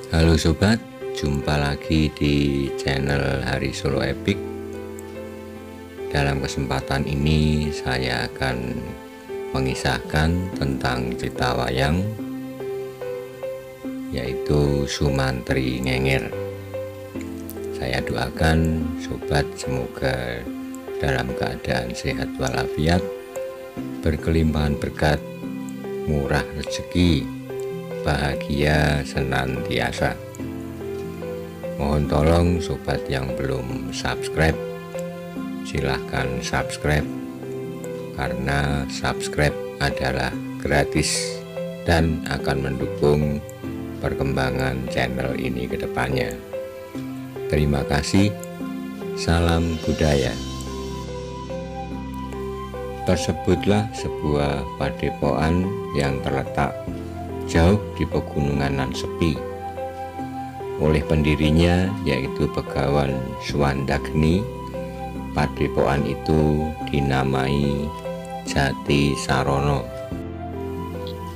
Halo sobat, jumpa lagi di channel Hari Solo Epic. Dalam kesempatan ini saya akan mengisahkan tentang cerita wayang, yaitu Sumantri Ngenger. Saya doakan sobat semoga dalam keadaan sehat walafiat, berkelimpahan berkat, murah rezeki, bahagia senantiasa. Mohon tolong sobat yang belum subscribe, silahkan subscribe, karena subscribe adalah gratis dan akan mendukung perkembangan channel ini ke depannya. Terima kasih. Salam budaya. Tersebutlah sebuah padepokan yang terletak jauh di pegunungan nan sepi. Oleh pendirinya yaitu Begawan Suwandagni, padepokan itu dinamai Jati Sarono.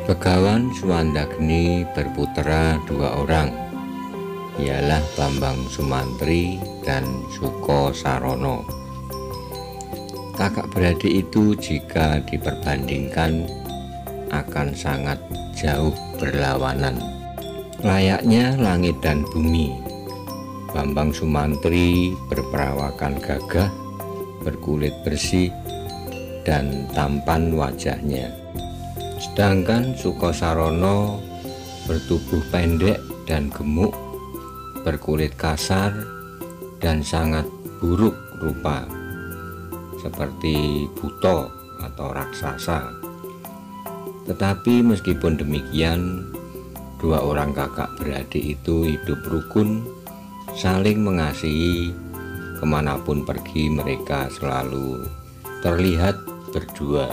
Begawan Suwandagni berputra dua orang, ialah Bambang Sumantri dan Suko Sarono. Kakak beradik itu jika diperbandingkan akan sangat jauh berlawanan, layaknya langit dan bumi. Bambang Sumantri berperawakan gagah, berkulit bersih, dan tampan wajahnya. Sedangkan Suko Sarono bertubuh pendek dan gemuk, berkulit kasar, dan sangat buruk rupa, seperti buto atau raksasa. Tetapi meskipun demikian, dua orang kakak beradik itu hidup rukun, saling mengasihi. Kemanapun pergi mereka selalu terlihat berdua.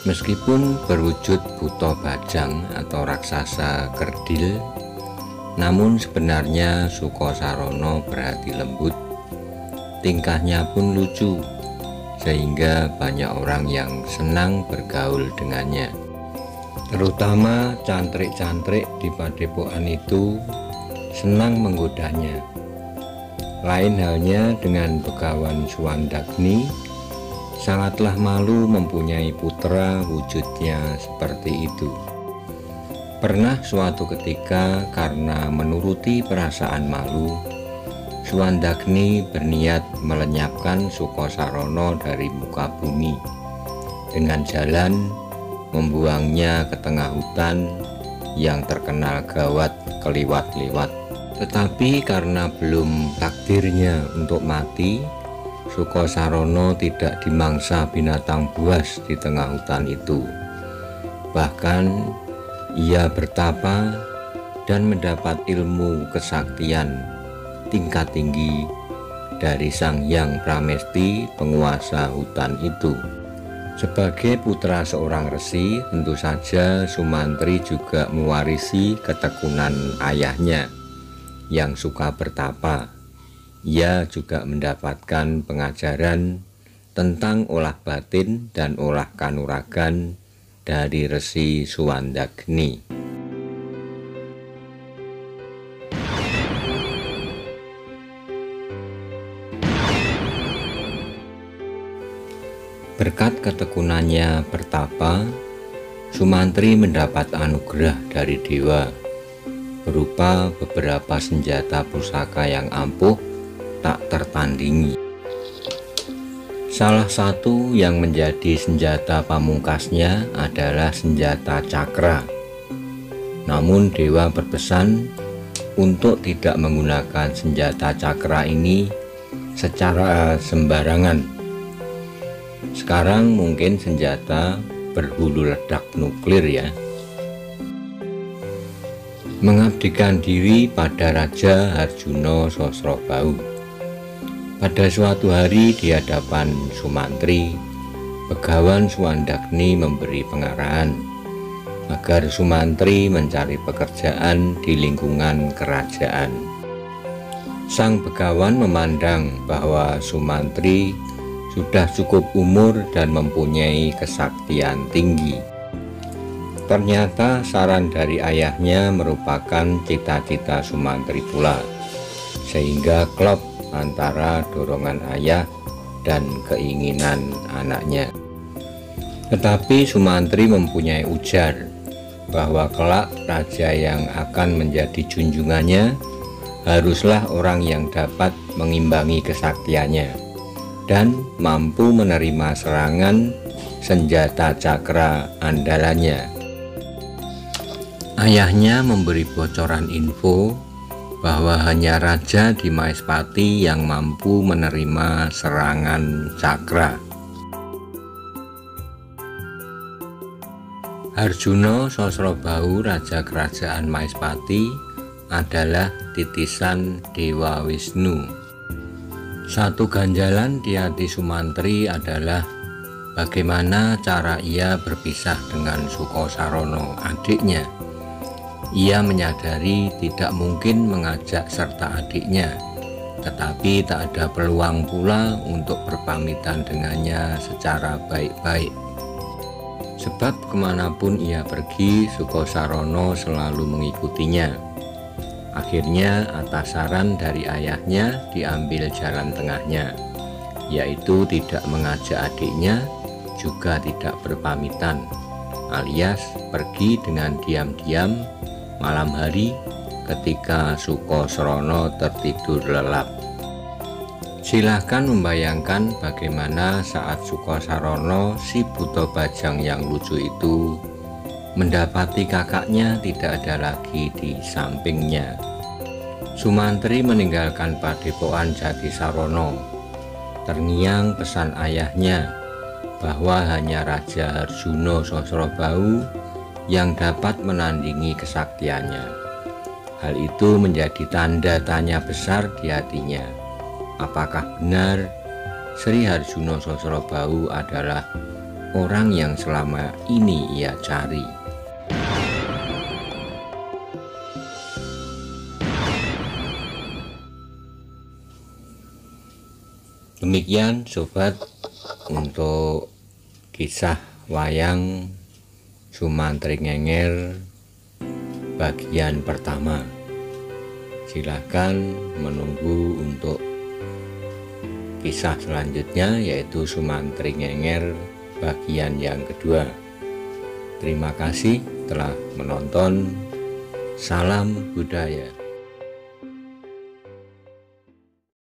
Meskipun berwujud buto bajang atau raksasa kerdil, namun sebenarnya Suko Sarono berhati lembut, tingkahnya pun lucu, sehingga banyak orang yang senang bergaul dengannya. Terutama cantrik-cantrik di padepokan itu senang menggodanya. Lain halnya dengan Begawan Suwandagni, sangatlah malu mempunyai putra wujudnya seperti itu. Pernah suatu ketika karena menuruti perasaan malu, Suwandagni berniat melenyapkan Suko Sarono dari muka bumi dengan jalan membuangnya ke tengah hutan yang terkenal gawat keliwat-liwat. Tetapi karena belum takdirnya untuk mati, Suko Sarono tidak dimangsa binatang buas di tengah hutan itu. Bahkan ia bertapa dan mendapat ilmu kesaktian tingkat tinggi dari Sang Hyang Pramesti, penguasa hutan itu. Sebagai putra seorang resi, tentu saja Sumantri juga mewarisi ketekunan ayahnya yang suka bertapa. Ia juga mendapatkan pengajaran tentang olah batin dan olah kanuragan dari Resi Suwandagni. Berkat ketekunannya bertapa, Sumantri mendapat anugerah dari dewa berupa beberapa senjata pusaka yang ampuh tak tertandingi. Salah satu yang menjadi senjata pamungkasnya adalah senjata cakra. Namun dewa berpesan untuk tidak menggunakan senjata cakra ini secara sembarangan. Sekarang mungkin senjata berhulu ledak nuklir ya. Mengabdikan diri pada Raja Harjuno Sosrobau. Pada suatu hari di hadapan Sumantri, Begawan Suwandagni memberi pengarahan agar Sumantri mencari pekerjaan di lingkungan kerajaan. Sang Begawan memandang bahwa Sumantri sudah cukup umur dan mempunyai kesaktian tinggi. Ternyata saran dari ayahnya merupakan cita-cita Sumantri pula, sehingga klop antara dorongan ayah dan keinginan anaknya. Tetapi Sumantri mempunyai ujar bahwa kelak raja yang akan menjadi junjungannya haruslah orang yang dapat mengimbangi kesaktiannya dan mampu menerima serangan senjata cakra andalannya. Ayahnya memberi bocoran info bahwa hanya raja di Maespati yang mampu menerima serangan cakra. Arjuna Sosrobau, raja kerajaan Maespati, adalah titisan Dewa Wisnu. Satu ganjalan di hati Sumantri adalah bagaimana cara ia berpisah dengan Sukosarono, adiknya. Ia menyadari tidak mungkin mengajak serta adiknya, tetapi tak ada peluang pula untuk berpamitan dengannya secara baik-baik. Sebab kemanapun ia pergi, Sukosarono selalu mengikutinya. Akhirnya atas saran dari ayahnya diambil jalan tengahnya, yaitu tidak mengajak adiknya, juga tidak berpamitan, alias pergi dengan diam-diam malam hari ketika Sukosrono tertidur lelap. Silahkan membayangkan bagaimana saat Sukosarono, si buta bajang yang lucu itu, mendapati kakaknya tidak ada lagi di sampingnya. Sumantri meninggalkan padepokan Jatisarono. Terngiang pesan ayahnya bahwa hanya Raja Arjuna Sosrobau yang dapat menandingi kesaktiannya. Hal itu menjadi tanda tanya besar di hatinya. Apakah benar Sri Arjuna Sosrobau adalah orang yang selama ini ia cari? Demikian sobat, untuk kisah wayang Sumantri Ngenger bagian pertama. Silahkan menunggu untuk kisah selanjutnya, yaitu Sumantri Ngenger bagian yang kedua. Terima kasih telah menonton. Salam budaya.